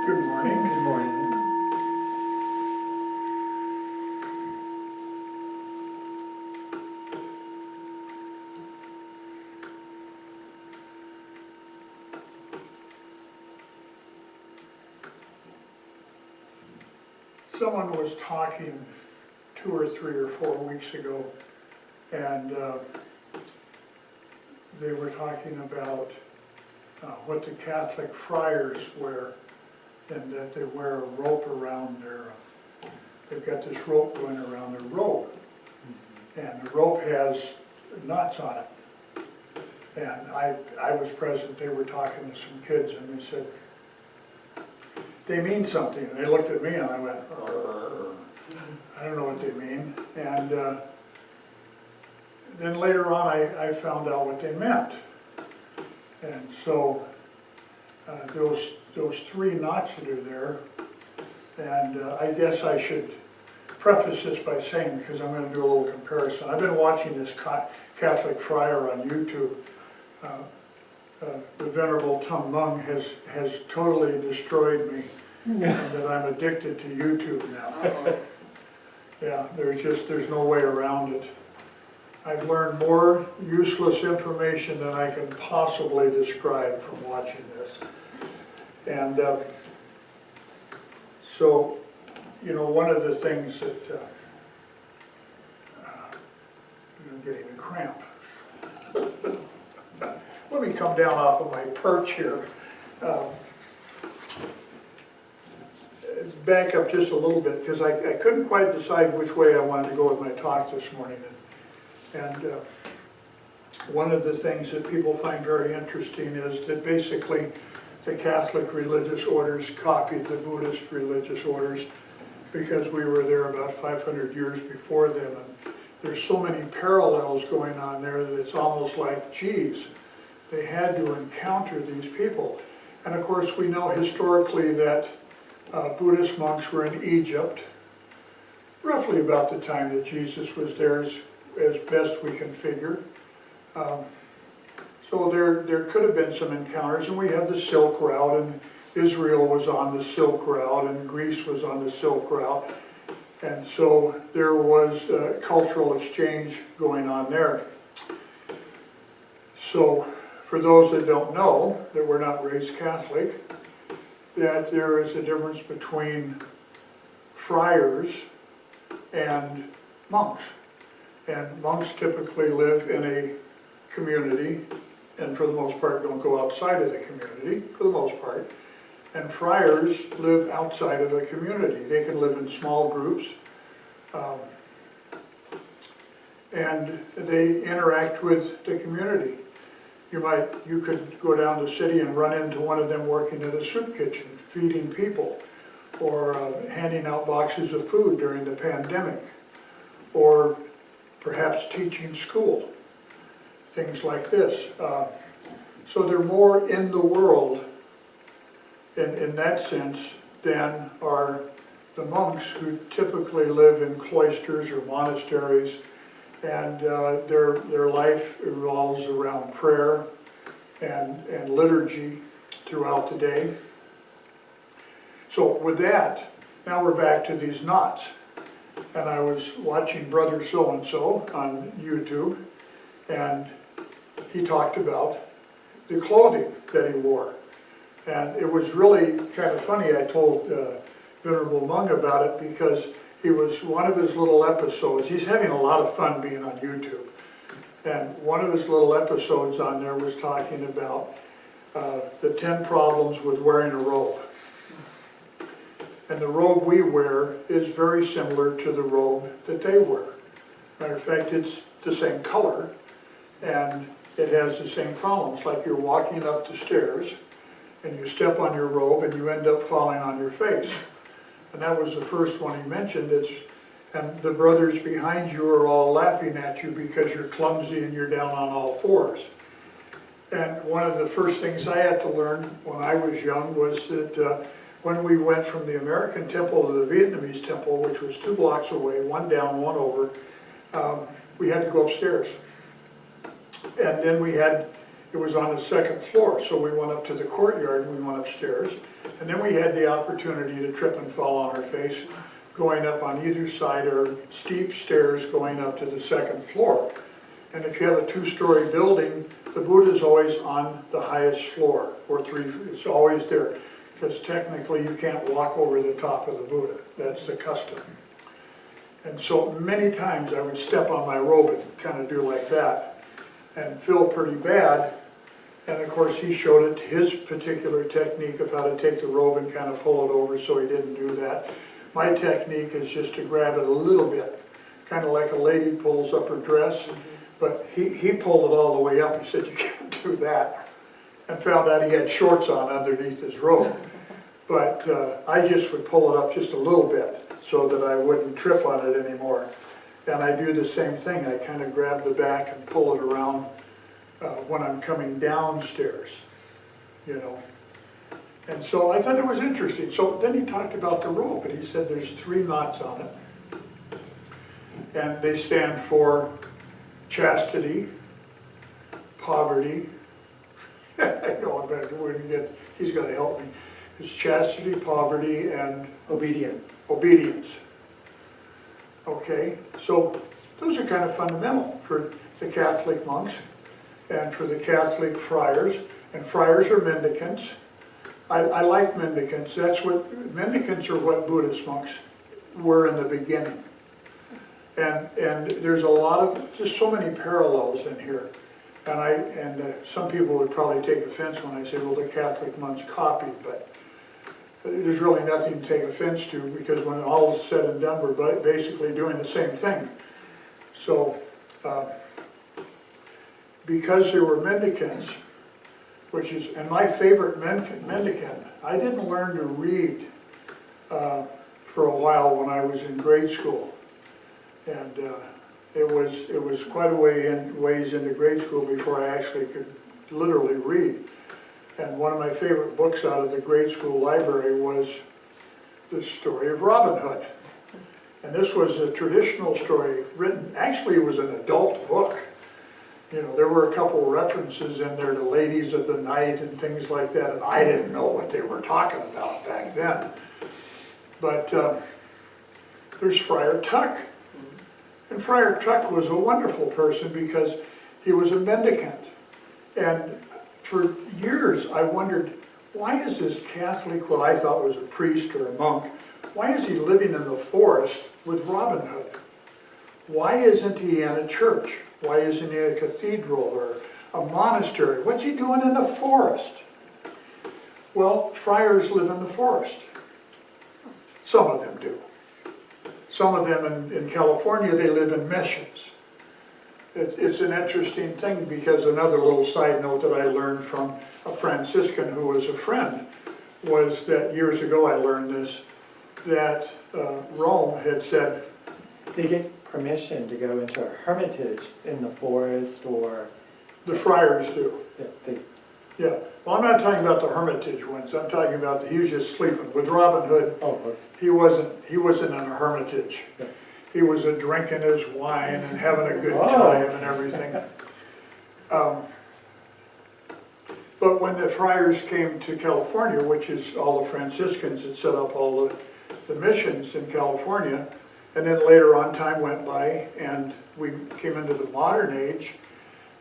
Good morning. Good morning. Someone was talking 2 or 3 or 4 weeks ago, and they were talking about what the Catholic friars wear, and that they wear a rope around they've got this rope going around their robe, and the rope has knots on it. And I was present, they were talking to some kids, and they said, they mean something, and they looked at me and I went, I don't know what they mean. And then later on I found out what they meant. And so those 3 knots that are there, and I guess I should preface this by saying, because I'm going to do a little comparison. I've been watching this Catholic friar on YouTube. The Venerable Tum Mung has totally destroyed me, and that I'm addicted to YouTube now. Yeah, there's no way around it. I've learned more useless information than I can possibly describe from watching this. And so, you know, one of the things that, I'm getting a cramp. Let me come down off of my perch here. Back up just a little bit, because I couldn't quite decide which way I wanted to go with my talk this morning. And one of the things that people find very interesting is that basically the Catholic religious orders copied the Buddhist religious orders, because we were there about 500 years before them. And there's so many parallels going on there that it's almost like, geez, they had to encounter these people. And of course we know historically that Buddhist monks were in Egypt, roughly about the time that Jesus was there, as best we can figure. So there could have been some encounters, and we have the Silk Route, and Israel was on the Silk Route, and Greece was on the Silk Route, and so there was cultural exchange going on there. So for those that don't know, that were not raised Catholic, that there is a difference between friars and monks. And monks typically live in a community, and for the most part don't go outside of the community, for the most part. And friars live outside of a community. They can live in small groups, and they interact with the community. You could go down the city and run into one of them working at a soup kitchen, feeding people, or handing out boxes of food during the pandemic, or perhaps teaching school, things like this. So they're more in the world in that sense than are the monks, who typically live in cloisters or monasteries, and their life revolves around prayer and liturgy throughout the day. So with that, now we're back to these knots. And I was watching Brother So-and-so on YouTube, and he talked about the clothing that he wore. And it was really kind of funny. I told Venerable Mung about it, because he was, one of his little episodes, he's having a lot of fun being on YouTube. And one of his little episodes on there was talking about the 10 problems with wearing a robe. And the robe we wear is very similar to the robe that they wear. Matter of fact, it's the same color, and it has the same problems. Like you're walking up the stairs, and you step on your robe, and you end up falling on your face. And that was the first one he mentioned. And the brothers behind you are all laughing at you because you're clumsy and you're down on all fours. And one of the first things I had to learn when I was young was that when we went from the American temple to the Vietnamese temple, which was 2 blocks away, one down, one over, we had to go upstairs. And then we had it was on the second floor, so we went up to the courtyard and we went upstairs. And then we had the opportunity to trip and fall on our face, going up on either side are steep stairs going up to the second floor. And if you have a two-story building, the Buddha's always on the highest floor, or it's always there, because technically you can't walk over the top of the Buddha. That's the custom. And so many times I would step on my robe and kind of do like that and feel pretty bad. And of course he showed it his particular technique of how to take the robe and kind of pull it over, so he didn't do that. My technique is just to grab it a little bit, kind of like a lady pulls up her dress. But he pulled it all the way up. He said, you can't do that. And found out he had shorts on underneath his robe. But I just would pull it up just a little bit so that I wouldn't trip on it anymore. And I do the same thing. I kind of grab the back and pull it around when I'm coming downstairs, you know. And so I thought it was interesting. So then he talked about the rope, and he said there's 3 knots on it. And they stand for chastity, poverty. I know he's going to help me. It's chastity, poverty, and obedience. Obedience. Okay, so those are kind of fundamental for the Catholic monks and for the Catholic friars. And friars are mendicants. I like mendicants. Mendicants are what Buddhist monks were in the beginning. And there's a lot of, just so many parallels in here. And some people would probably take offense when I say, well, the Catholic monks copied, but there's really nothing to take offense to, because when all is said and done, we're basically doing the same thing. So, because there were mendicants, and my favorite mendicant, I didn't learn to read for a while when I was in grade school. And it was quite a ways into grade school before I actually could literally read. And one of my favorite books out of the grade school library was the story of Robin Hood. And this was a traditional story written, actually it was an adult book. You know, there were a couple references in there to ladies of the night and things like that, and I didn't know what they were talking about back then. But there's Friar Tuck. And Friar Tuck was a wonderful person because he was a mendicant. And for years I wondered, why is this Catholic, what I thought was a priest or a monk, why is he living in the forest with Robin Hood? Why isn't he in a church? Why isn't he in a cathedral or a monastery? What's he doing in the forest? Well, friars live in the forest. Some of them do. Some of them in California, they live in missions. It's an interesting thing, because another little side note that I learned from a Franciscan who was a friend was that years ago I learned this, that Rome had said, they get permission to go into a hermitage in the forest, or... The friars do. Yeah, yeah. Well, I'm not talking about the hermitage ones. I'm talking about he was just sleeping. With Robin Hood, okay. he wasn't in a hermitage. Yeah. He was drinking his wine and having a good time and everything. But when the friars came to California, which is all the Franciscans that set up all the missions in California, and then later on time went by and we came into the modern age,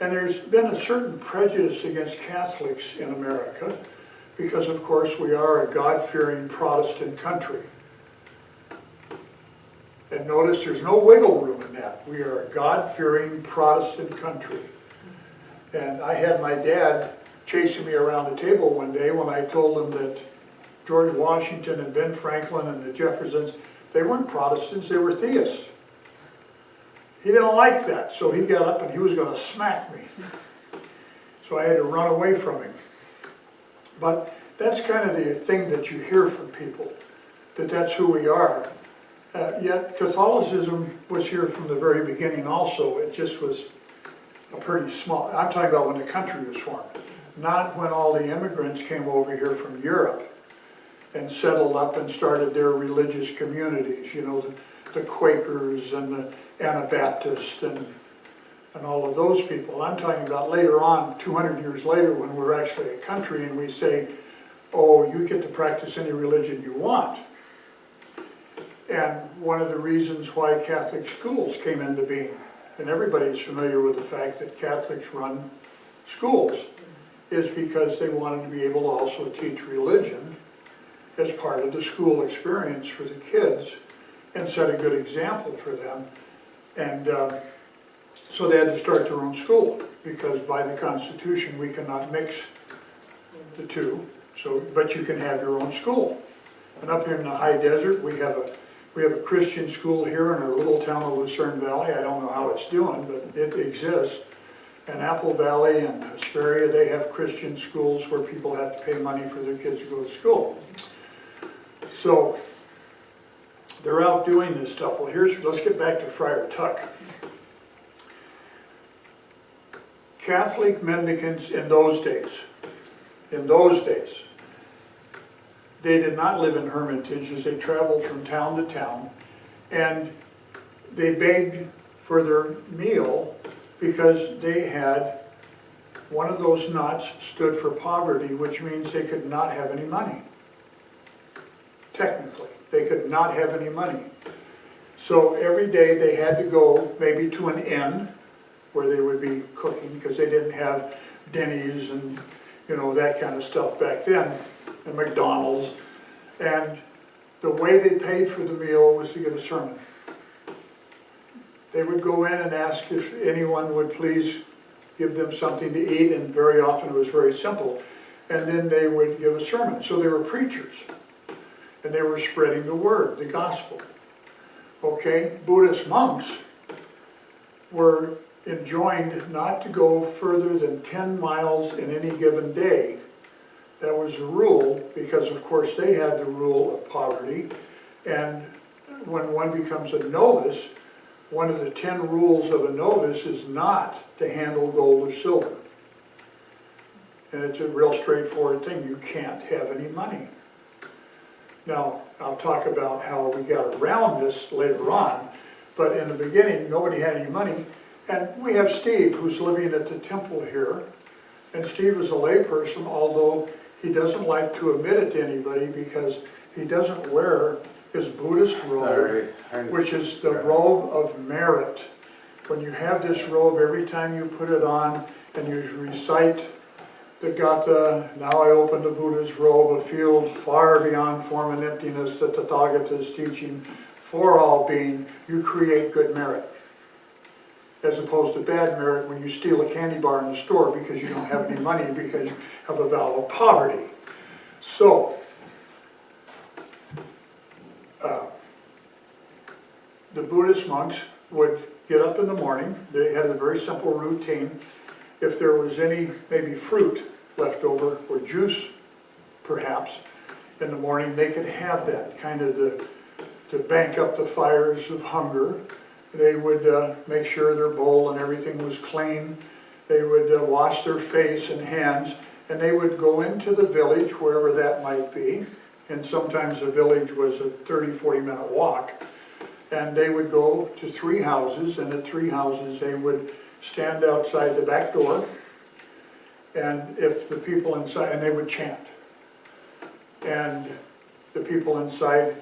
and there's been a certain prejudice against Catholics in America because, of course, we are a God-fearing Protestant country. And notice there's no wiggle room in that. We are a God-fearing Protestant country. And I had my dad chasing me around the table one day when I told him that George Washington and Ben Franklin and the Jeffersons, they weren't Protestants, they were theists. He didn't like that, so he got up and he was going to smack me. So I had to run away from him. But that's kind of the thing that you hear from people, that that's who we are. Yet Catholicism was here from the very beginning also. It just was a pretty small, I'm talking about when the country was formed, not when all the immigrants came over here from Europe and settled up and started their religious communities, you know, the Quakers and the Anabaptists and and all of those people. I'm talking about later on, 200 years later, when we're actually a country and we say, oh, you get to practice any religion you want. And one of the reasons why Catholic schools came into being, and everybody's familiar with the fact that Catholics run schools, is because they wanted to be able to also teach religion as part of the school experience for the kids and set a good example for them. And so they had to start their own school, because by the Constitution we cannot mix the two. So, but you can have your own school. And up here in the high desert, we have a Christian school here in our little town of Lucerne Valley. I don't know how it's doing, but it exists. And Apple Valley and Hesperia, they have Christian schools where people have to pay money for their kids to go to school. So they're out doing this stuff. Well, let's get back to Friar Tuck. Catholic mendicants in those days, they did not live in hermitages. They traveled from town to town, and they begged for their meal because they had one of those knots stood for poverty, which means they could not have any money. Technically, they could not have any money. So every day they had to go maybe to an inn where they would be cooking, because they didn't have Denny's and that kind of stuff back then, and McDonald's. And the way they paid for the meal was to give a sermon. They would go in and ask if anyone would please give them something to eat, and very often it was very simple. And then they would give a sermon. So they were preachers, and they were spreading the word, the gospel. Okay, Buddhist monks were enjoined not to go further than 10 miles in any given day. That was the rule, because of course they had the rule of poverty. And when one becomes a novice, one of the 10 rules of a novice is not to handle gold or silver. And it's a real straightforward thing. You can't have any money. Now, I'll talk about how we got around this later on, but in the beginning, nobody had any money. And we have Steve, who's living at the temple here. And Steve is a layperson, although he doesn't like to admit it to anybody because he doesn't wear his Buddhist robe, which is the robe of merit. When you have this robe, every time you put it on and you recite the Gatha, now I open the Buddha's robe, a field far beyond form and emptiness, the Tathagata is teaching for all being, you create good merit. As opposed to bad merit when you steal a candy bar in the store because you don't have any money because you have a vow of poverty. So, the Buddhist monks would get up in the morning. They had a very simple routine. If there was any, maybe fruit left over or juice, perhaps, in the morning, they could have that, kind of to bank up the fires of hunger. They would make sure their bowl and everything was clean. They would wash their face and hands, and they would go into the village, wherever that might be, and sometimes the village was a 30-40 minute walk, and they would go to 3 houses, and at 3 houses they would stand outside the back door, and if the people inside, and they would chant, and the people inside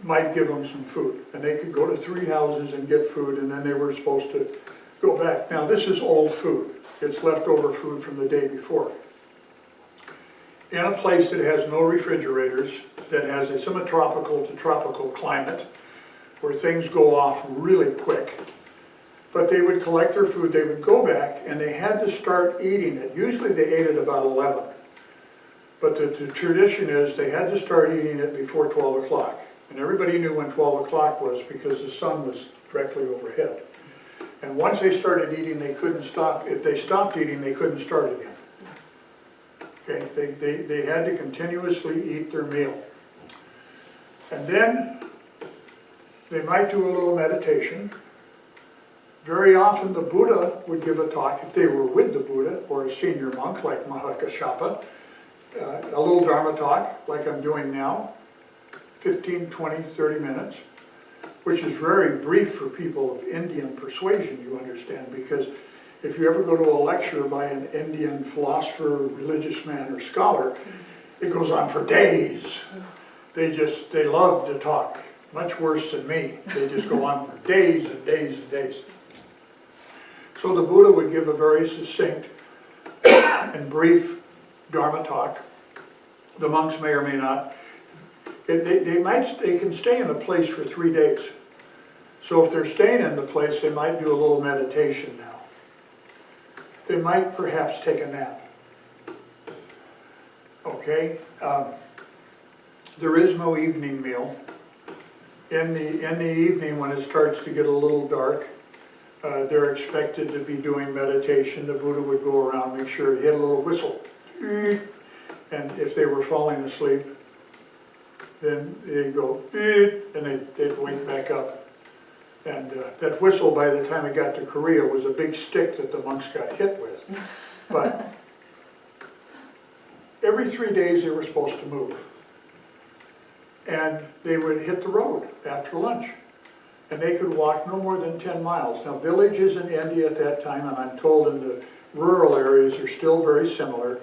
might give them some food, and they could go to 3 houses and get food, and then they were supposed to go back. Now this is old food. It's leftover food from the day before. In a place that has no refrigerators, that has a semi-tropical to tropical climate, where things go off really quick, but they would collect their food, they would go back, and they had to start eating it. Usually they ate it about 11, but the tradition is they had to start eating it before 12 o'clock. And everybody knew when 12 o'clock was because the sun was directly overhead. And once they started eating, they couldn't stop. If they stopped eating, they couldn't start again. Okay, they had to continuously eat their meal. And then they might do a little meditation. Very often the Buddha would give a talk, if they were with the Buddha, or a senior monk like Mahakashapa, a little Dharma talk like I'm doing now, 15, 20, 30 minutes. which is very brief for people of Indian persuasion, you understand, because if you ever go to a lecture by an Indian philosopher, religious man, or scholar, it goes on for days. They love to talk, much worse than me. They just go on for days and days and days. So the Buddha would give a very succinct and brief Dharma talk. The monks may or may not. They can stay in a place for 3 days. So if they're staying in the place, they might do a little meditation now. They might perhaps take a nap. Okay? There is no evening meal. In the evening, when it starts to get a little dark, they're expected to be doing meditation. The Buddha would go around, make sure he had a little whistle. And if they were falling asleep, then they'd go, and they'd wake back up. And that whistle, by the time it got to Korea, was a big stick that the monks got hit with. But every 3 days they were supposed to move. And they would hit the road after lunch. And they could walk no more than 10 miles. Now, villages in India at that time, and I'm told in the rural areas, are still very similar.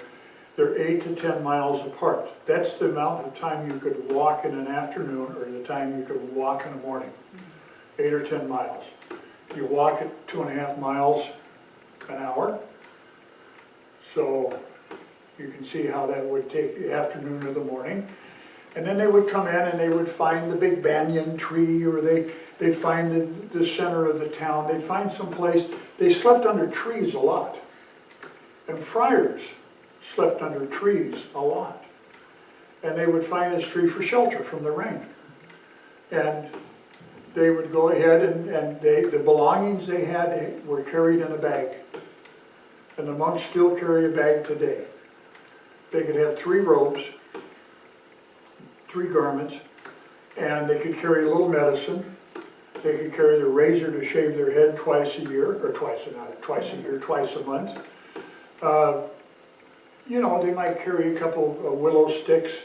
They're 8 to 10 miles apart. That's the amount of time you could walk in an afternoon or the time you could walk in the morning. 8 or 10 miles. You walk at 2.5 miles an hour. So you can see how that would take the afternoon or the morning. And then they would come in and they would find the big banyan tree, or they'd find the center of the town. They'd find some place. They slept under trees a lot. And friars slept under trees a lot. And they would find this tree for shelter from the rain. And they would go ahead and the belongings they had were carried in a bag. And the monks still carry a bag today. They could have 3 robes, 3 garments, and they could carry a little medicine. They could carry their razor to shave their head twice a year, or twice a month. You know, they might carry a couple of willow sticks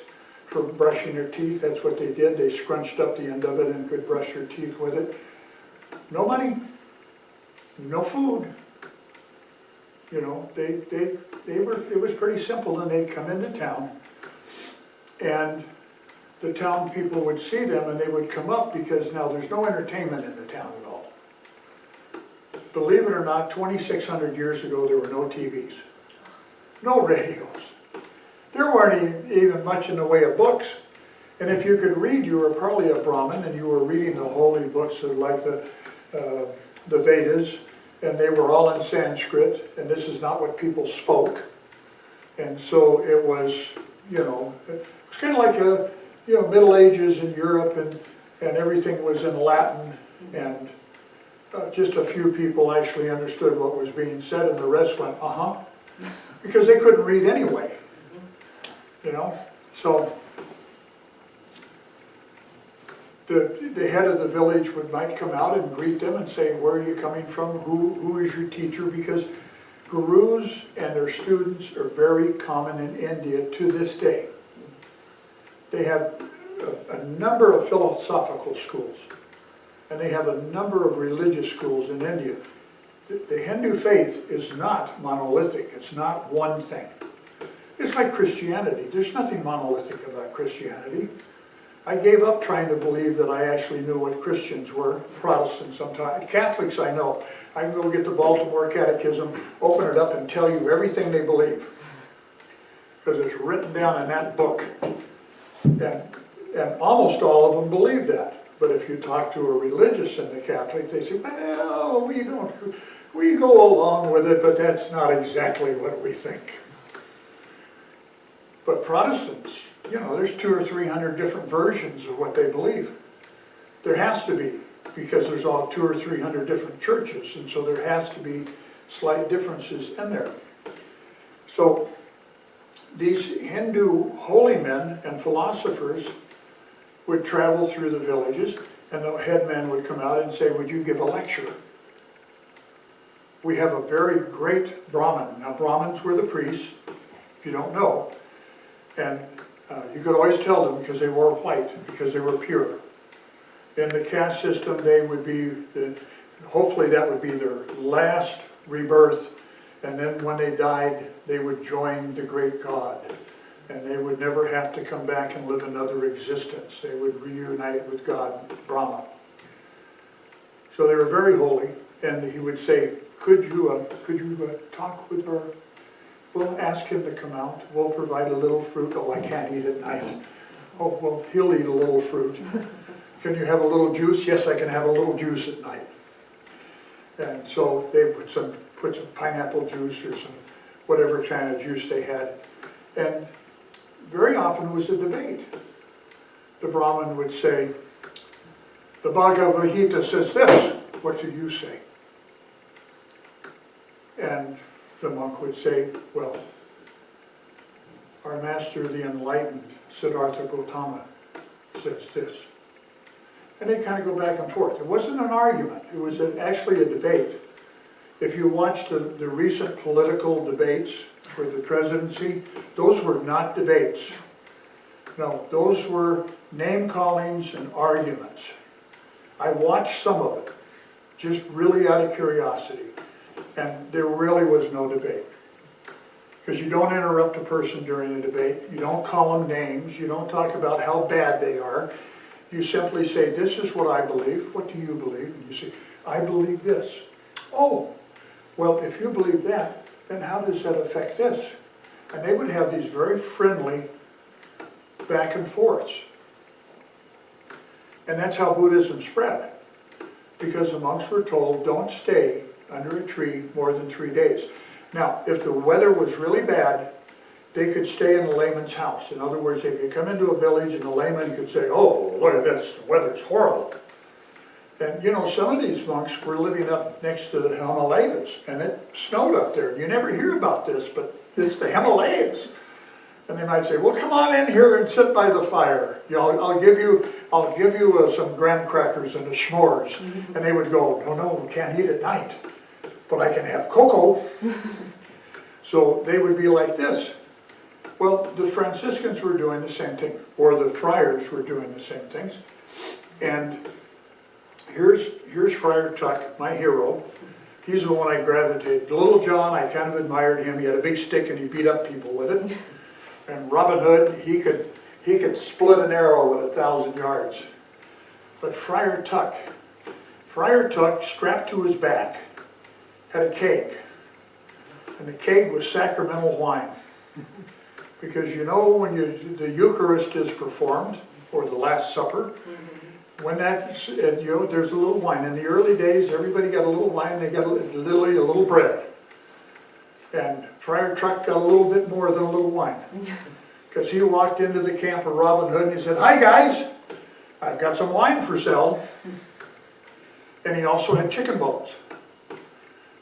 for brushing their teeth. That's what they did. They scrunched up the end of it and could brush their teeth with it. No money, no food. You know, it was pretty simple, and they'd come into town, and the town people would see them and they would come up, because now there's no entertainment in the town at all. Believe it or not, 2,600 years ago there were no TVs, no radios. There weren't even much in the way of books. And if you could read, you were probably a Brahmin and you were reading the holy books like the Vedas, and they were all in Sanskrit, and this is not what people spoke. And so it was, you know, it was kind of like a, you know, Middle Ages in Europe, and everything was in Latin, and just a few people actually understood what was being said, and the rest went, because they couldn't read anyway, you know. So the head of the village might come out and greet them and say, where are you coming from? Who is your teacher? Because gurus and their students are very common in India to this day. They have a number of philosophical schools, and they have a number of religious schools in India. The Hindu faith is not monolithic. It's not one thing. It's like Christianity. There's nothing monolithic about Christianity. I gave up trying to believe that I actually knew what Christians were. Protestants sometimes. Catholics I know. I can go get the Baltimore Catechism, open it up, and tell you everything they believe, because it's written down in that book. And almost all of them believe that. But if you talk to a religious in the Catholic, they say, well, we go along with it, but that's not exactly what we think. But Protestants, you know, there's 200 or 300 different versions of what they believe. There has to be, because there's all 200 or 300 different churches, and so there has to be slight differences in there. So these Hindu holy men and philosophers would travel through the villages, and the headman would come out and say, would you give a lecture? We have a very great Brahmin. Now, Brahmins were the priests, if you don't know, and you could always tell them because they wore white, because they were pure. In the caste system, they would be, hopefully that would be their last rebirth, and then when they died, they would join the great God. And they would never have to come back and live another existence. They would reunite with God, Brahma. So they were very holy, and he would say, could you talk with our, we'll ask him to come out, we'll provide a little fruit. Oh, I can't eat at night. Oh, well, he'll eat a little fruit. Can you have a little juice? Yes, I can have a little juice at night. And so they put some pineapple juice or some whatever kind of juice they had. And very often it was a debate. The Brahmin would say, the Bhagavad Gita says this, what do you say? And the monk would say, well, our master, the enlightened, Siddhartha Gautama, says this. And they kind of go back and forth. It wasn't an argument, it was actually a debate. If you watch the recent political debates for the presidency, those were not debates. No, those were name callings and arguments. I watched some of it, just really out of curiosity, and there really was no debate. Because you don't interrupt a person during a debate, you don't call them names, you don't talk about how bad they are. You simply say, this is what I believe, what do you believe? And you say, I believe this. Oh, well, if you believe that, then how does that affect this? And they would have these very friendly back and forths. And that's how Buddhism spread. Because the monks were told, don't stay under a tree more than 3 days. Now, if the weather was really bad, they could stay in the layman's house. In other words, they could come into a village and the layman could say, oh, look at this, the weather's horrible. And you know, some of these monks were living up next to the Himalayas, and it snowed up there. You never hear about this, but it's the Himalayas. And they might say, well, come on in here and sit by the fire. You know, I'll give you some graham crackers and a s'mores. And they would go, no, we can't eat at night, but I can have cocoa. So they would be like this. Well, the Franciscans were doing the same thing, or the friars were doing the same things. And here's Friar Tuck, my hero. He's the one I gravitated. Little John, I kind of admired him. He had a big stick and he beat up people with it. And Robin Hood, he could split an arrow at 1,000 yards. But Friar Tuck strapped to his back, had a keg. And the keg was sacramental wine. Because you know when the Eucharist is performed, or the Last Supper, when that, you know, there's a little wine. In the early days, everybody got a little wine, they got literally a little bread. And Friar Tuck got a little bit more than a little wine. Because he walked into the camp of Robin Hood and he said, hi guys, I've got some wine for sale. And he also had chicken bones.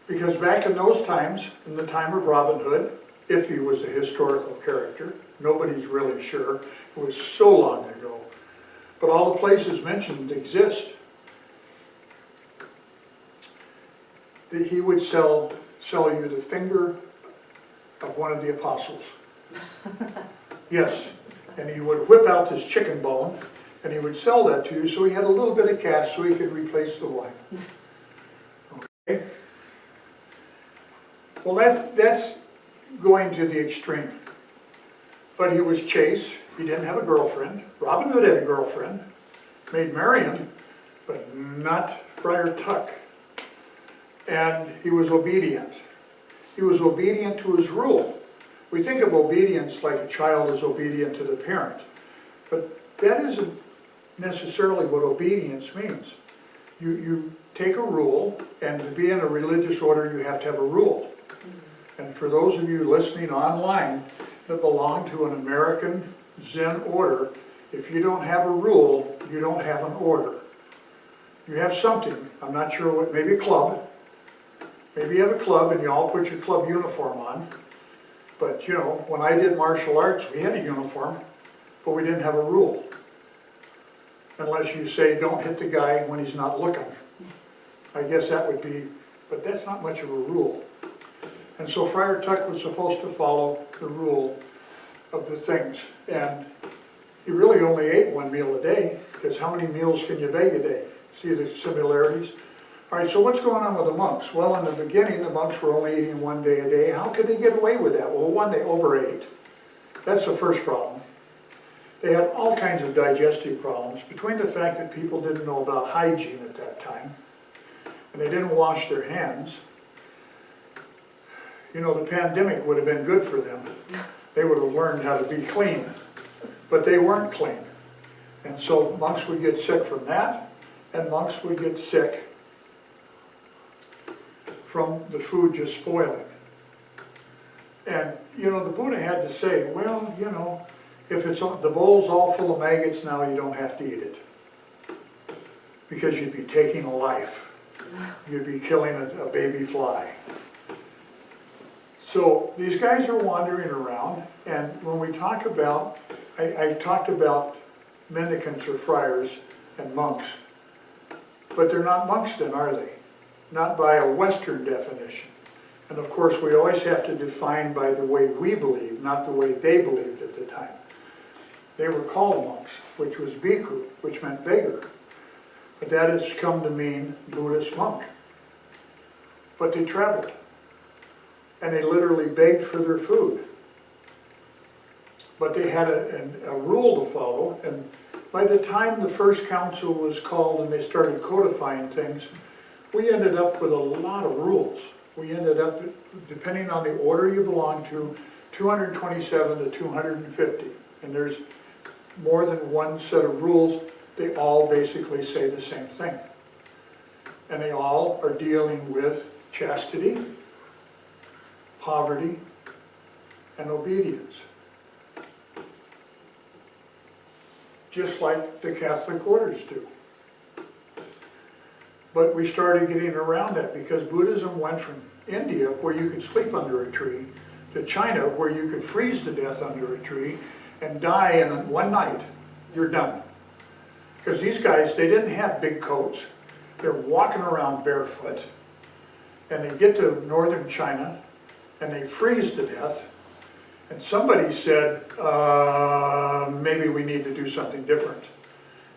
Because back in those times, in the time of Robin Hood, if he was a historical character, nobody's really sure, it was so long ago. But all the places mentioned exist. He would sell you the finger of one of the apostles. Yes, and he would whip out this chicken bone, and he would sell that to you, so he had a little bit of cash so he could replace the wine. Okay? Well, that's going to the extreme. But he was chaste. He didn't have a girlfriend. Robin Hood had a girlfriend, Maid Marian, but not Friar Tuck. And he was obedient. He was obedient to his rule. We think of obedience like a child is obedient to the parent. But that isn't necessarily what obedience means. You take a rule, and to be in a religious order, you have to have a rule. And for those of you listening online that belong to an American Zen order, if you don't have a rule, you don't have an order. You have something, I'm not sure what, maybe a club. Maybe you have a club and you all put your club uniform on. But you know, when I did martial arts, we had a uniform, but we didn't have a rule. Unless you say, don't hit the guy when he's not looking. I guess that would be, but that's not much of a rule. And so Friar Tuck was supposed to follow the rule of the things. And he really only ate one meal a day, because how many meals can you bake a day? See the similarities? All right, so what's going on with the monks? Well, in the beginning, the monks were only eating 1 day a day. How could they get away with that? Well, one, they overate. That's the first problem. They had all kinds of digestive problems between the fact that people didn't know about hygiene at that time, and they didn't wash their hands. You know, the pandemic would have been good for them. They would have learned how to be clean, but they weren't clean. And so monks would get sick from that, and monks would get sick from the food just spoiling. And, you know, the Buddha had to say, well, you know, if it's the bowl's all full of maggots now, you don't have to eat it. Because you'd be taking a life. You'd be killing a baby fly. So these guys are wandering around, and when we talk about, I talked about mendicants or friars and monks, but they're not monks then, are they? Not by a Western definition. And of course, we always have to define by the way we believe, not the way they believed at the time. They were called monks, which was bhikkhu, which meant beggar. But that has come to mean Buddhist monk. But they traveled. And they literally begged for their food. But they had a rule to follow, and by the time the first council was called and they started codifying things, we ended up with a lot of rules. We ended up, depending on the order you belong to, 227 to 250. And there's more than one set of rules. They all basically say the same thing. And they all are dealing with chastity, poverty, and obedience. Just like the Catholic orders do. But we started getting around that because Buddhism went from India, where you could sleep under a tree, to China, where you could freeze to death under a tree and die in one night. You're done. Because these guys, they didn't have big coats. They're walking around barefoot, and they get to northern China, and they freeze to death. And somebody said, maybe we need to do something different.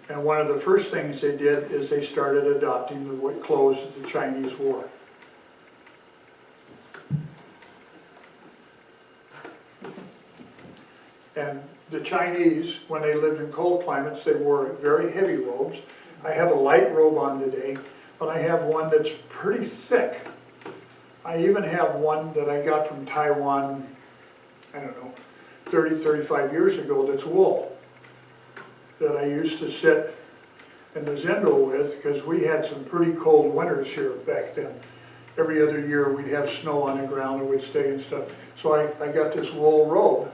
And one of the first things they did is they started adopting the clothes that the Chinese wore. And the Chinese, when they lived in cold climates, they wore very heavy robes. I have a light robe on today, but I have one that's pretty thick. I even have one that I got from Taiwan, I don't know, 30, 35 years ago that's wool, that I used to sit in the Zendo with, because we had some pretty cold winters here back then. Every other year we'd have snow on the ground and we'd stay and stuff. So I got this wool robe,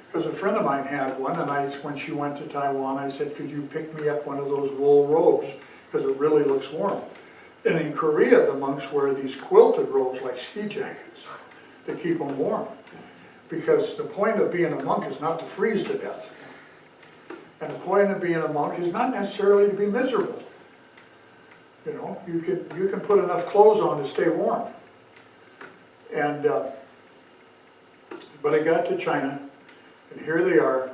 because a friend of mine had one, and when she went to Taiwan, I said, could you pick me up one of those wool robes, because it really looks warm. And in Korea, the monks wear these quilted robes like ski jackets to keep them warm. Because the point of being a monk is not to freeze to death. And the point of being a monk is not necessarily to be miserable. You know, you can put enough clothes on to stay warm. And but I got to China, and here they are,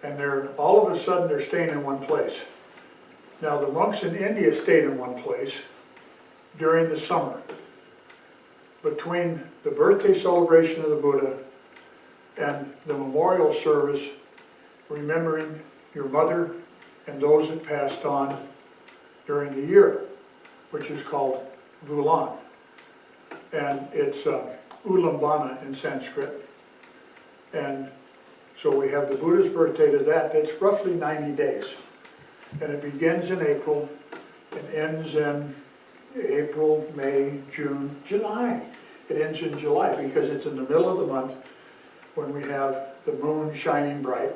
and all of a sudden they're staying in one place. Now the monks in India stayed in one place during the summer, between the birthday celebration of the Buddha and the memorial service, remembering your mother and those that passed on during the year, which is called Vulan. And it's Ulambana in Sanskrit. And so we have the Buddha's birthday to that. That's roughly 90 days. And it begins in April and ends in April, May, June, July. It ends in July because it's in the middle of the month when we have the moon shining bright,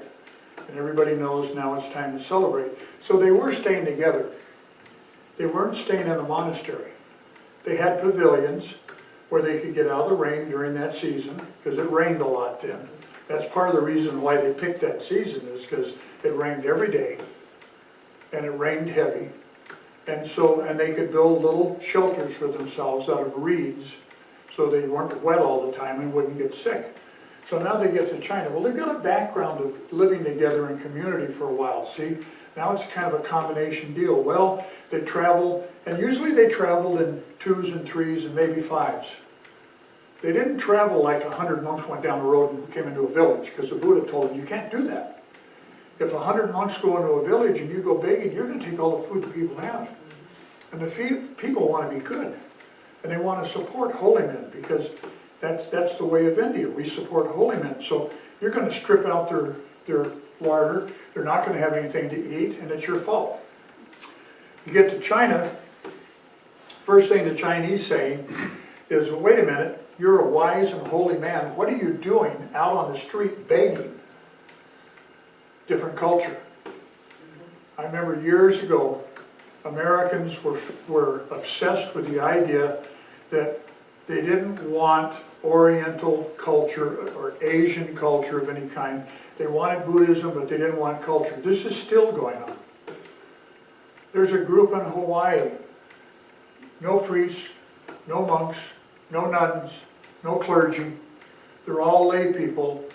and everybody knows now it's time to celebrate. So they were staying together. They weren't staying in a monastery. They had pavilions where they could get out of the rain during that season, because it rained a lot then. That's part of the reason why they picked that season, is because it rained every day, and it rained heavy. And they could build little shelters for themselves out of reeds, so they weren't wet all the time and wouldn't get sick. So now they get to China. Well, they've got a background of living together in community for a while, see? Now it's kind of a combination deal. Well, they travel, and usually they traveled in 2s and 3s and maybe 5s. They didn't travel like 100 monks went down the road and came into a village, because the Buddha told them, you can't do that. If 100 monks go into a village and you go begging, you're going to take all the food the people have. And the people want to be good. And they want to support holy men, because that's the way of India. We support holy men. So you're going to strip out their larder. They're not going to have anything to eat, and it's your fault. You get to China, first thing the Chinese saying is, well, wait a minute, you're a wise and holy man. What are you doing out on the street begging? Different culture. I remember years ago, Americans were obsessed with the idea that they didn't want Oriental culture or Asian culture of any kind. They wanted Buddhism, but they didn't want culture. This is still going on. There's a group in Hawaii, no priests, no monks, no nuns, no clergy. They're all lay people,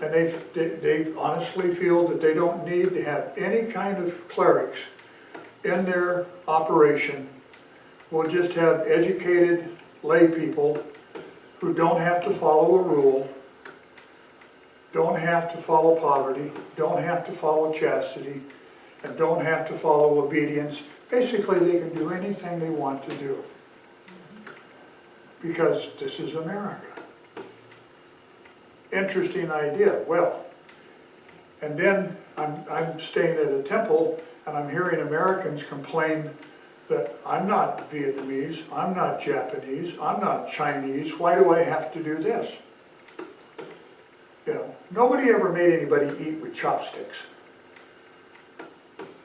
and they honestly feel that they don't need to have any kind of clerics in their operation. We'll just have educated lay people who don't have to follow a rule, don't have to follow poverty, don't have to follow chastity, and don't have to follow obedience. Basically, they can do anything they want to do, because this is America. Interesting idea. Well, and then I'm staying at a temple, and I'm hearing Americans complain that I'm not Vietnamese, I'm not Japanese, I'm not Chinese, why do I have to do this? You know, nobody ever made anybody eat with chopsticks.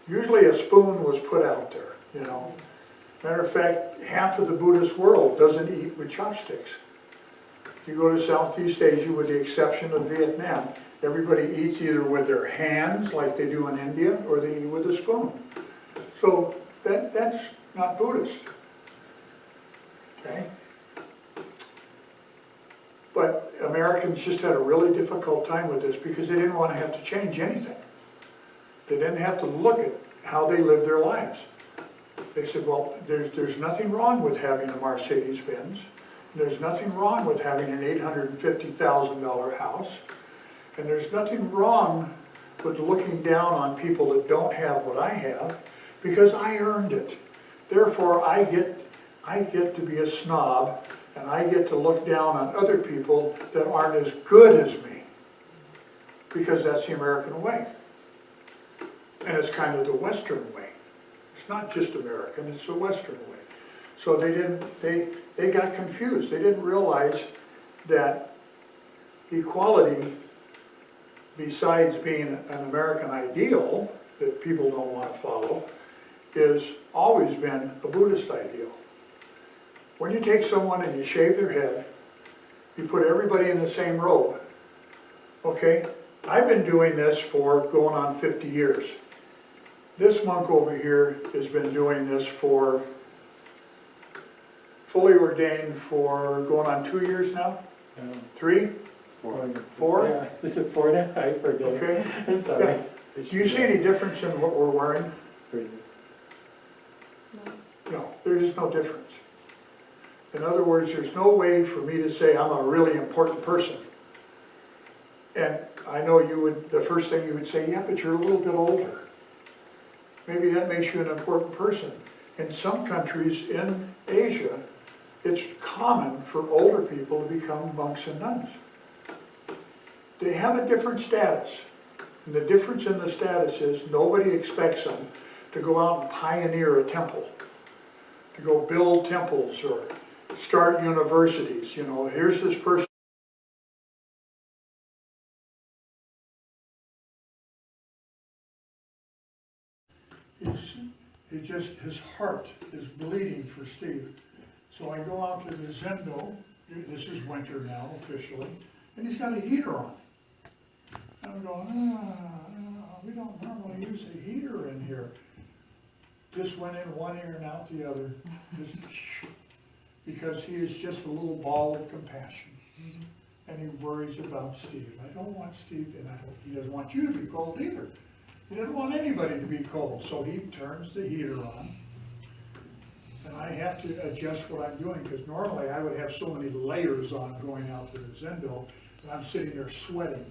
Usually a spoon was put out there, you know. Matter of fact, half of the Buddhist world doesn't eat with chopsticks. You go to Southeast Asia, with the exception of Vietnam, everybody eats either with their hands, like they do in India, or they eat with a spoon. So that's not Buddhist. Okay? But Americans just had a really difficult time with this because they didn't want to have to change anything. They didn't have to look at how they lived their lives. They said, well, there's nothing wrong with having a Mercedes-Benz. There's nothing wrong with having an $850,000 house. And there's nothing wrong with looking down on people that don't have what I have, because I earned it. Therefore, I get to be a snob, and I get to look down on other people that aren't as good as me, because that's the American way. And it's kind of the Western way. It's not just American, it's the Western way. So they got confused. They didn't realize that equality, besides being an American ideal that people don't want to follow, has always been a Buddhist ideal. When you take someone and you shave their head, you put everybody in the same robe. Okay? I've been doing this for going on 50 years. This monk over here has been doing this for, fully ordained for going on 2 years now? 3? 4? Yeah, is it 4 now? I forget. Okay. I'm sorry. Yeah. Do you see any difference in what we're wearing? No, there is no difference. In other words, there's no way for me to say I'm a really important person. And I know you would, the first thing you would say, yeah, but you're a little bit older. Maybe that makes you an important person. In some countries in Asia, it's common for older people to become monks and nuns. They have a different status. And the difference in the status is nobody expects them to go out and pioneer a temple, to go build temples or start universities. You know, here's this person. His heart is bleeding for Steve. So I go out to the Zendo, this is winter now officially, and he's got a heater on. And I'm going, we don't normally use a heater in here. Just went in one ear and out the other, because he is just a little ball of compassion. and he worries about Steve. I don't want Steve, and he doesn't want you to be cold either. He doesn't want anybody to be cold, so he turns the heater on. And I have to adjust what I'm doing, because normally I would have so many layers on going out to the Zendo, and I'm sitting there sweating.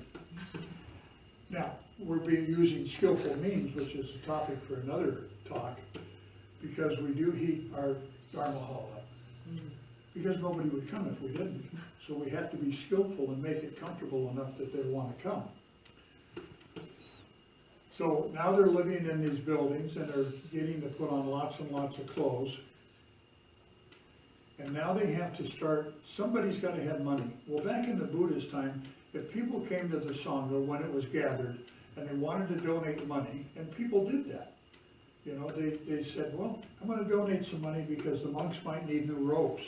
Now, we're using skillful means, which is a topic for another talk, because we do heat our Dharma hall up. Because nobody would come if we didn't. So we have to be skillful and make it comfortable enough that they want to come. So now they're living in these buildings and they're getting to put on lots and lots of clothes. And now they have to start, somebody's got to have money. Well, back in the Buddha's time, if people came to the Sangha when it was gathered and they wanted to donate money, and people did that. You know, they said, well, I'm going to donate some money because the monks might need new robes.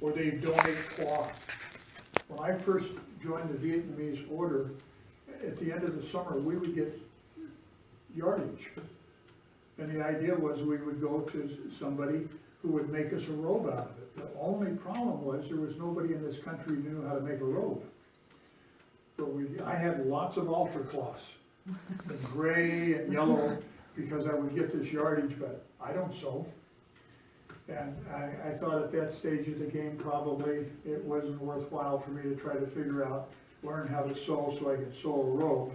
Or they donate cloth. When I first joined the Vietnamese order, at the end of the summer, we would get yardage. And the idea was we would go to somebody who would make us a robe out of it. The only problem was there was nobody in this country who knew how to make a robe. But I had lots of altar cloths, in gray and yellow, because I would get this yardage, but I don't sew. And I thought at that stage of the game probably it wasn't worthwhile for me to try to figure out, learn how to sew so I could sew a robe,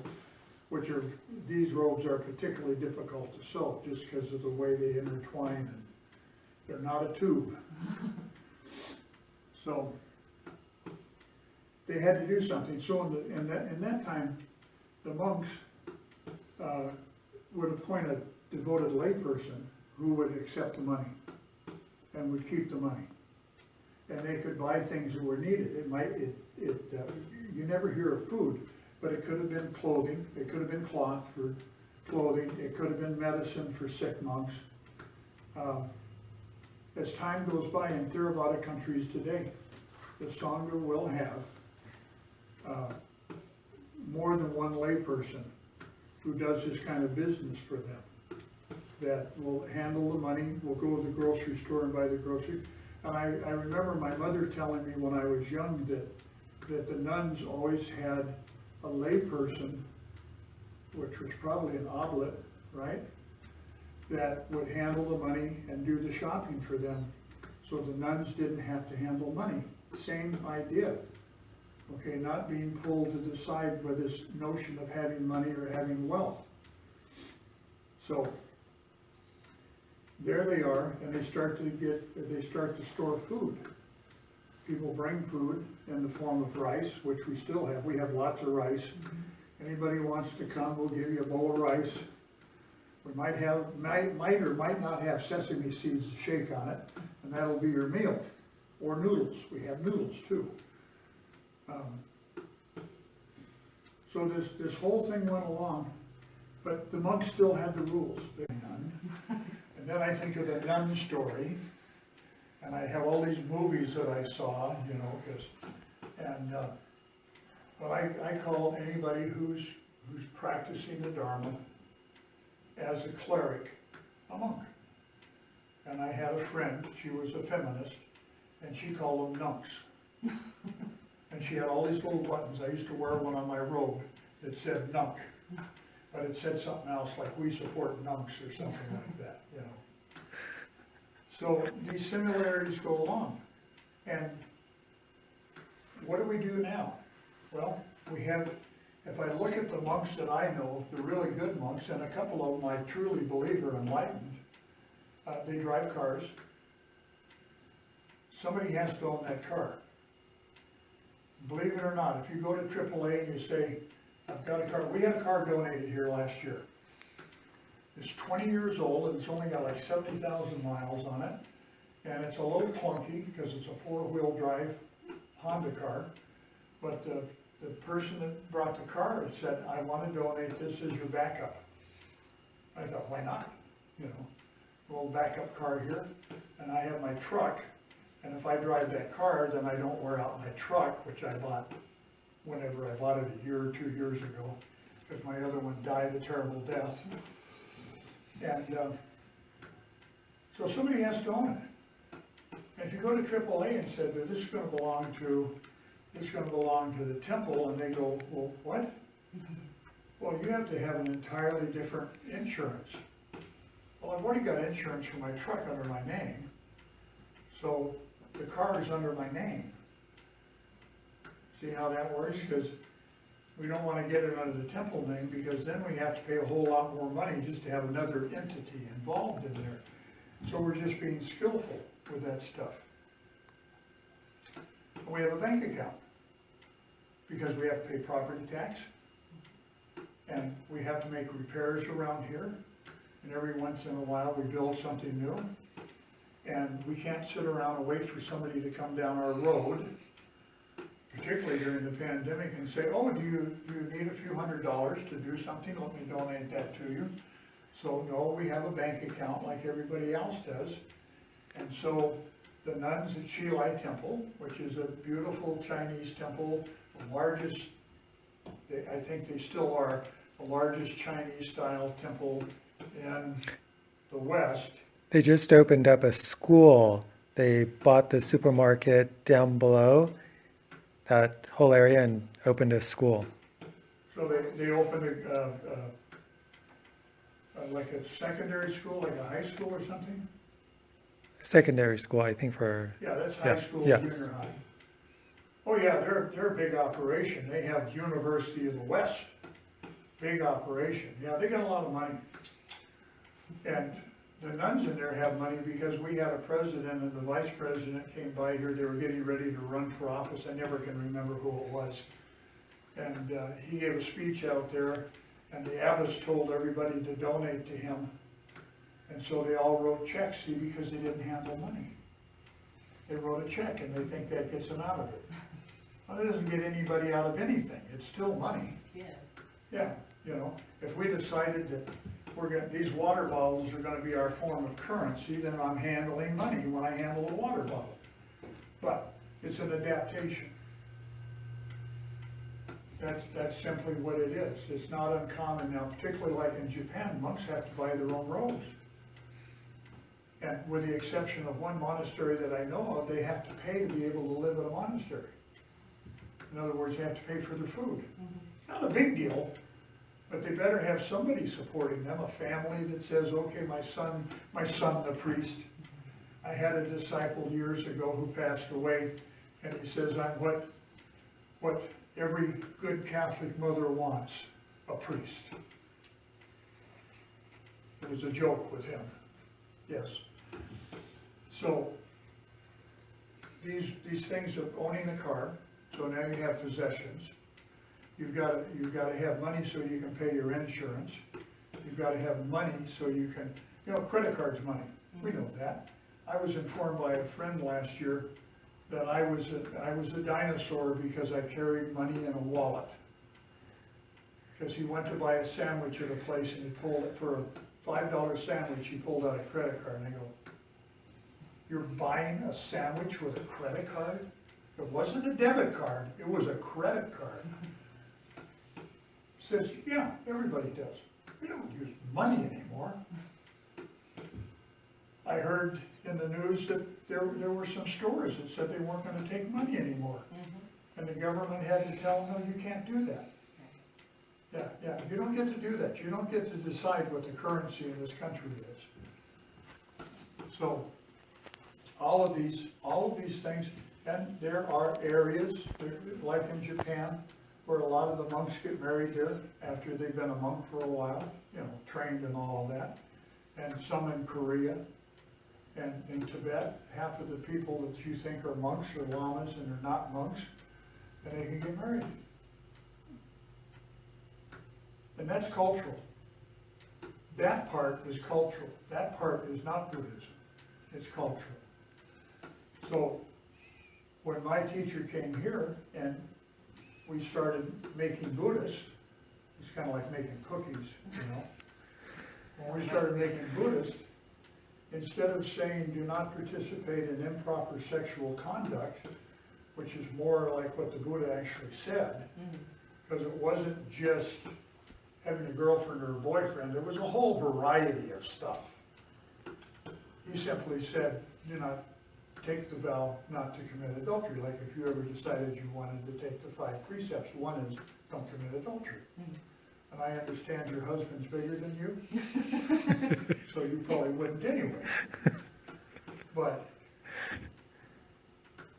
these robes are particularly difficult to sew just because of the way they intertwine, and they're not a tube. So they had to do something. So in that time, the monks would appoint a devoted layperson who would accept the money and would keep the money. And they could buy things that were needed. You never hear of food, but it could have been clothing, it could have been cloth for clothing, it could have been medicine for sick monks. As time goes by in Theravada countries today, the Sangha will have more than one layperson who does this kind of business for them, that will handle the money, will go to the grocery store and buy the groceries. And I remember my mother telling me when I was young that the nuns always had a layperson, which was probably an oblet, right, that would handle the money and do the shopping for them, so the nuns didn't have to handle money. Same idea. Okay, not being pulled to the side by this notion of having money or having wealth. So there they are, and they start to store food. People bring food in the form of rice, which we still have. We have lots of rice. Anybody wants to come, we'll give you a bowl of rice. We might or might not have sesame seeds to shake on it, and that'll be your meal. Or noodles. We have noodles too. So this whole thing went along, but the monks still had the rules. And then I think of the nun story, and I have all these movies that I saw, you know, but I call anybody who's practicing the Dharma as a cleric a monk. And I had a friend, she was a feminist, and she called them nunks. And she had all these little buttons. I used to wear one on my robe that said nunk, but it said something else like "we support nunks" or something like that, you know. So these similarities go along. And what do we do now? Well, we have, if I look at the monks that I know, the really good monks, and a couple of them I truly believe are enlightened, they drive cars. Somebody has to own that car. Believe it or not, if you go to AAA and you say, I've got a car, we had a car donated here last year. It's 20 years old and it's only got like 70,000 miles on it. And it's a little clunky because it's a four-wheel drive Honda car. But the person that brought the car said, I want to donate this as your backup. I thought, why not? You know, a little backup car here. And I have my truck. And if I drive that car, then I don't wear out my truck, which I bought whenever I bought it a year or 2 years ago, because my other one died a terrible death. And so somebody has to own it. And if you go to AAA and said, this is going to belong to it's gonna belong to the temple, and they go, well, what? Well, you have to have an entirely different insurance. Well, I've already got insurance for my truck under my name, so the car is under my name. See how that works? Because we don't want to get it under the temple name, because then we have to pay a whole lot more money just to have another entity involved in there. So we're just being skillful with that stuff. And we have a bank account, because we have to pay property tax, and we have to make repairs around here, and every once in a while we build something new, and we can't sit around and wait for somebody to come down our road, particularly during the pandemic, and say, oh, do you need a few $100s to do something? Let me donate that to you. So no, we have a bank account like everybody else does. And so the nuns at Shilai Temple, which is a beautiful Chinese temple, the largest, I think they still are, the largest Chinese style temple in the West. They just opened up a school. They bought the supermarket down below that whole area and opened a school. So they opened like a secondary school, like a high school or something? Secondary school, I think, for... Yeah, that's high school, yes. junior high. Oh yeah, they're a big operation. They have University of the West, big operation. Yeah, they got a lot of money. And the nuns in there have money because we had a president and the vice president came by here. They were getting ready to run for office. I never can remember who it was. And he gave a speech out there, and the abbots told everybody to donate to him. And so they all wrote checks, see, because they didn't handle money. They wrote a check and they think that gets them out of it. Well, it doesn't get anybody out of anything. It's still money. Yeah. Yeah, you know, if we decided that these water bottles are gonna be our form of currency, then I'm handling money when I handle a water bottle. But it's an adaptation. That's simply what it is. It's not uncommon now, particularly like in Japan, monks have to buy their own robes. And with the exception of one monastery that I know of, they have to pay to be able to live at a monastery. In other words, they have to pay for their food. Not a big deal, but they better have somebody supporting them, a family that says, okay, my son the priest. I had a disciple years ago who passed away, and he says, I'm what every good Catholic mother wants, a priest. It was a joke with him, yes. So, these things of owning a car, so now you have possessions. You've got to have money so you can pay your insurance. You've got to have money so you can, credit cards money. We know that. I was informed by a friend last year that I was a dinosaur because I carried money in a wallet. Because he went to buy a sandwich at a place and he pulled it for a $5 sandwich. He pulled out a credit card and I go, "You're buying a sandwich with a credit card?" It wasn't a debit card. It was a credit card. Says, yeah, everybody does. We don't use money anymore. I heard in the news that there were some stores that said they weren't going to take money anymore. And the government had to tell them, no, you can't do that. Yeah, you don't get to do that. You don't get to decide what the currency in this country is. So, all of these things, and there are areas, like in Japan, where a lot of the monks get married there after they've been a monk for a while, trained and all of that. And some in Korea and in Tibet, half of the people that you think are monks are lamas and they're not monks, and they can get married. And that's cultural. That part is cultural. That part is not Buddhism. It's cultural. So when my teacher came here and we started making Buddhists, it's kind of like making cookies, When we started making Buddhists, instead of saying do not participate in improper sexual conduct, which is more like what the Buddha actually said, because it wasn't just having a girlfriend or a boyfriend, there was a whole variety of stuff. He simply said, do not take the vow not to commit adultery. Like if you ever decided you wanted to take the 5 precepts, one is don't commit adultery. And I understand your husband's bigger than you, so you probably wouldn't anyway. But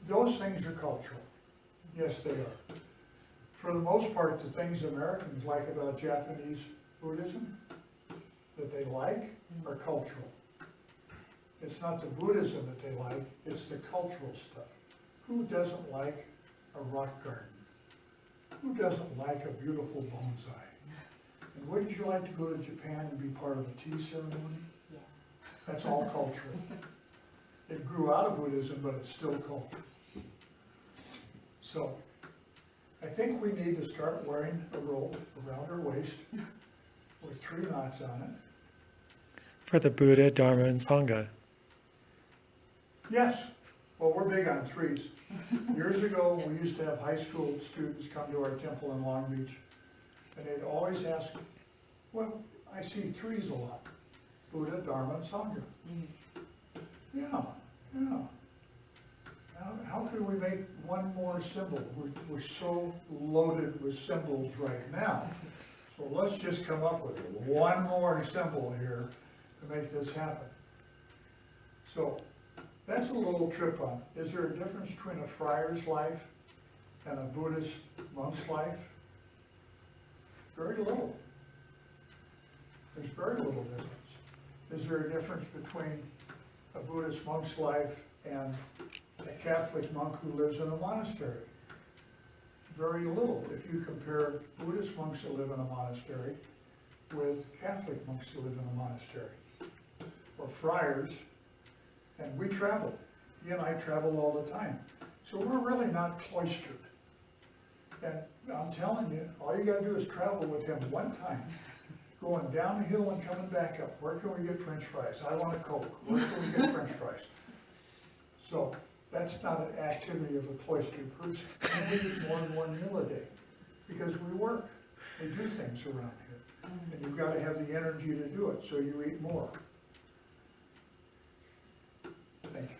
those things are cultural. Yes, they are. For the most part, the things Americans like about Japanese Buddhism that they like are cultural. It's not the Buddhism that they like, it's the cultural stuff. Who doesn't like a rock garden? Who doesn't like a beautiful bonsai? And wouldn't you like to go to Japan and be part of a tea ceremony? Yeah. That's all cultural. It grew out of Buddhism, but it's still culture. So, I think we need to start wearing a rope around our waist with 3 knots on it. For the Buddha, Dharma, and Sangha. Yes, well, we're big on 3s. Years ago, we used to have high school students come to our temple in Long Beach, and they'd always ask, well, I see 3s a lot, Buddha, Dharma, and Sangha. Yeah. How can we make one more symbol? We're so loaded with symbols right now. So let's just come up with one more symbol here to make this happen. So that's a little trip on. Is there a difference between a friar's life and a Buddhist monk's life? Very little. There's very little difference. Is there a difference between a Buddhist monk's life and a Catholic monk who lives in a monastery? Very little if you compare Buddhist monks that live in a monastery with Catholic monks that live in a monastery, or friars. And we travel. He and I travel all the time. So we're really not cloistered. And I'm telling you, all you gotta do is travel with him one time, going down the hill and coming back up. Where can we get French fries? I want a Coke. Where can we get French fries? So that's not an activity of a cloistered person. And we eat more than 1 meal a day because we work. We do things around here. And you've got to have the energy to do it, so you eat more. Thank you.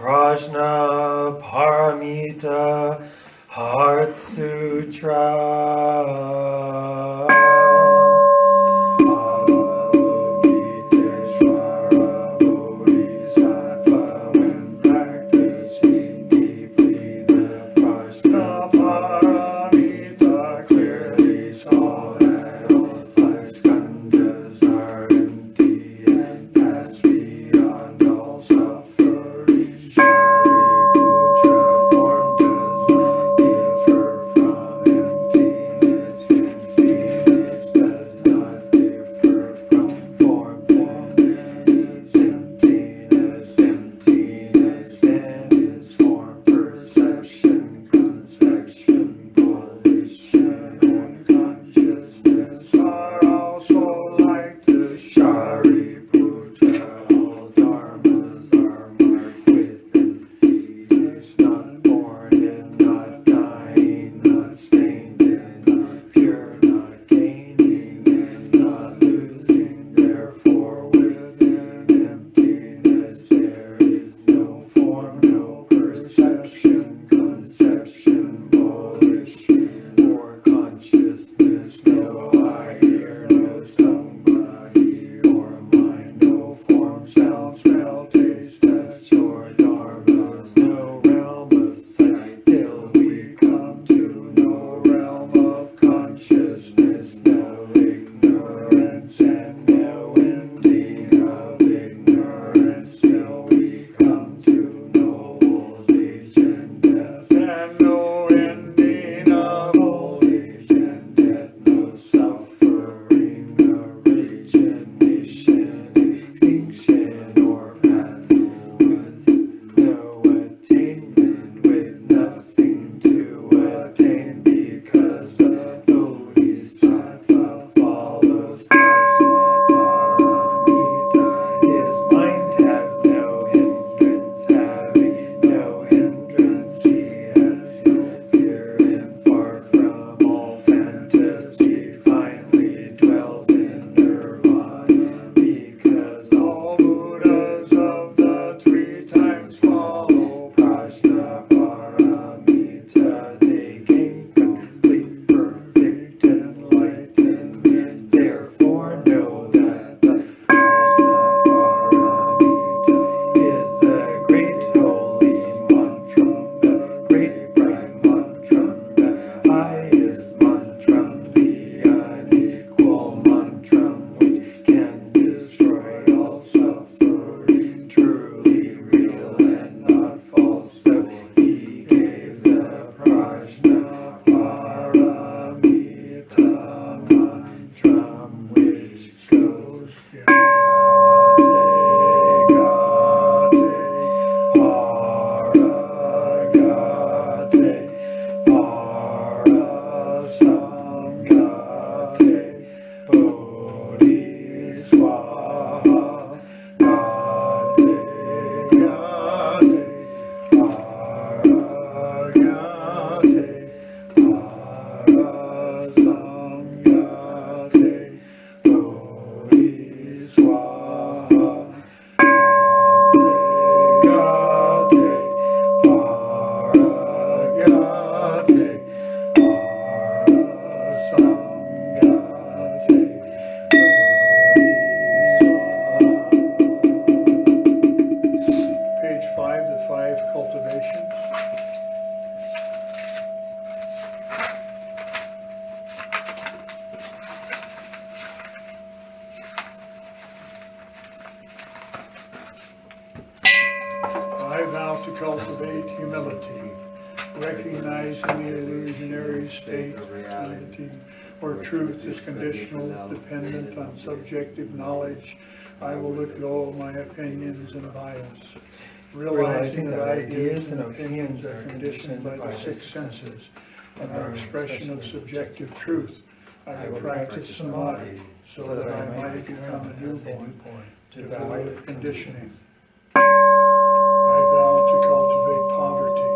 Mahaprajna Paramita Heart Sutra. Avalokiteshvara Bodhisattva, when practicing deeply the Prajna Paramita, clearly saw that all 5 skandhas are empty and pass beyond all suffering. Shariputra form does not differ from emptiness in Phoenix. humility, recognizing the illusionary state of reality, where truth is conditional, dependent on subjective knowledge. I will let go of my opinions and bias. Realizing that ideas and opinions are conditioned by the six senses and are expression of subjective truth, I will practice samadhi so that I might become a newborn, devoid of conditioning. I vow to cultivate poverty,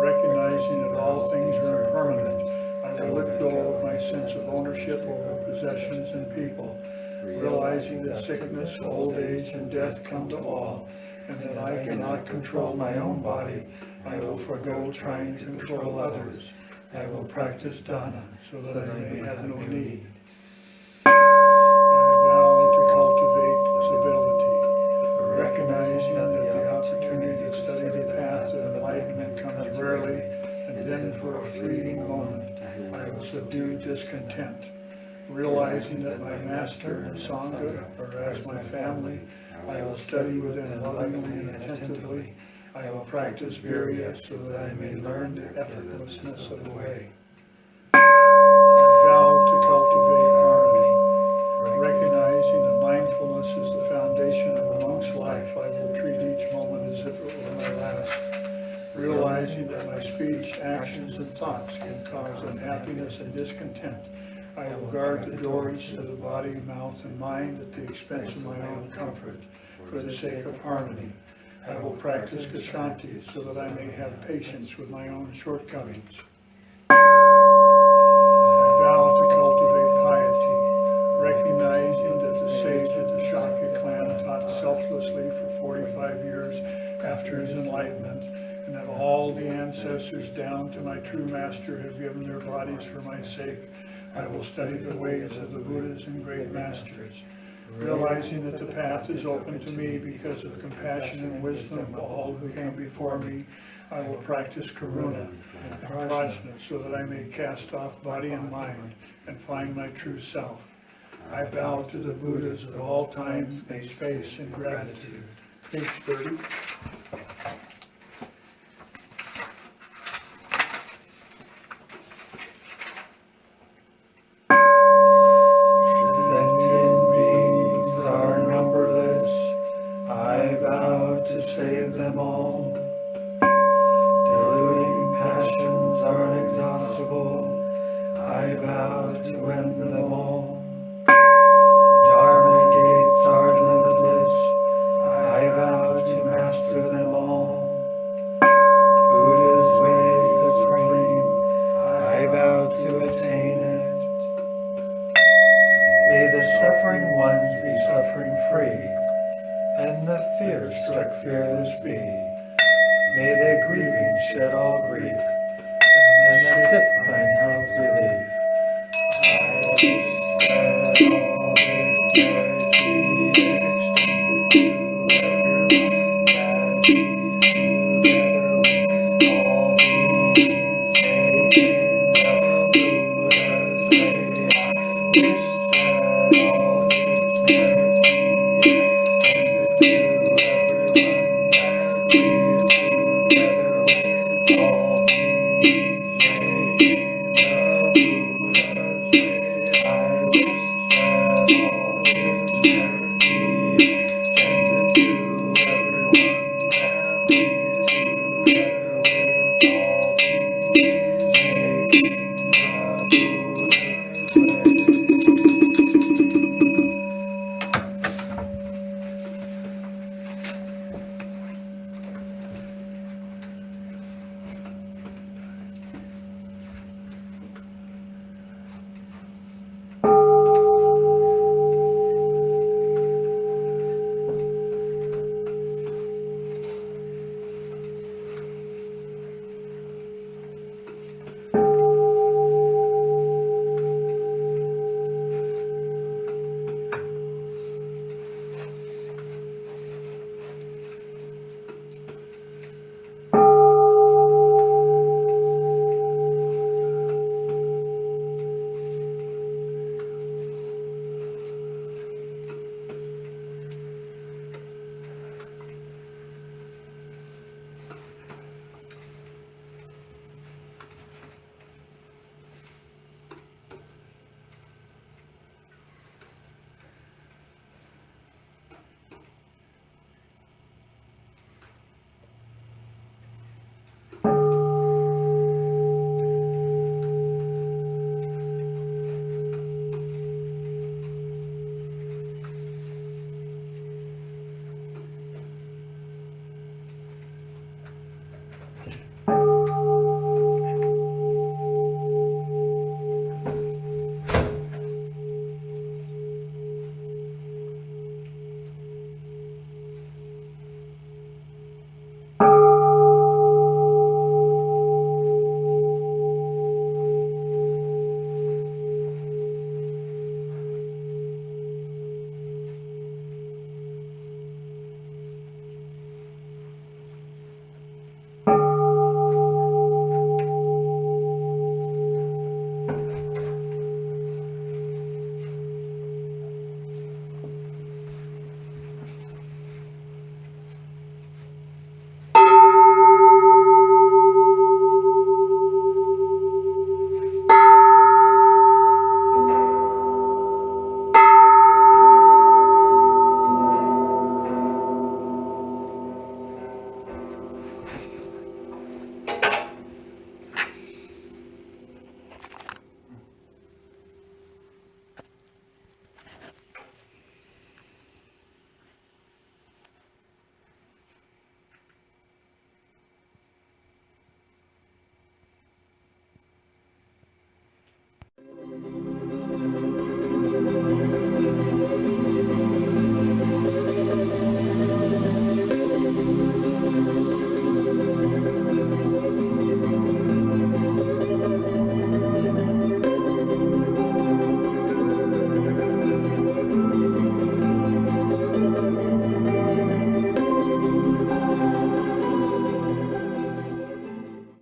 recognizing that all things are impermanent. I will let go of my sense of ownership over possessions and people, realizing that sickness, old age, and death come to all, and that I cannot control my own body. I will forego trying to control others. I will practice dana so that I may have no need. I vow to cultivate stability, recognizing that the opportunity to study the path of enlightenment comes rarely, and then for a fleeting moment, I will subdue discontent, realizing that my master and Sangha are as my family. I will study with them lovingly and attentively. I will practice virya so that I may learn the effortlessness of the way. I vow to cultivate harmony, recognizing that mindfulness is the foundation of a monk's life. I will treat each moment as if it were my last, realizing that my speech, actions, and thoughts can cause unhappiness and discontent. I will guard the doors to the body, mouth, and mind at the expense of my own comfort, for the sake of harmony. I will practice Kshanti so that I may have patience with my own shortcomings. I vow to cultivate piety, recognizing that the sage of the Shakya clan taught selflessly for 45 years after his enlightenment, and that all the ancestors down to my true master have given their bodies for my sake. I will study the ways of the Buddhas and great masters, realizing that the path is open to me because of compassion and wisdom of all who came before me. I will practice karuna and prajna so that I may cast off body and mind and find my true self. I bow to the Buddhas of all time and space in gratitude. Page 30. Save them all. Deluding passions are inexhaustible. I vow to end them all. Dharma gates are limitless. I vow to master them all. Buddha's way is supreme. I vow to attain it. May the suffering ones be suffering free, and the fear-struck fearless be. May the grieving shed all grief,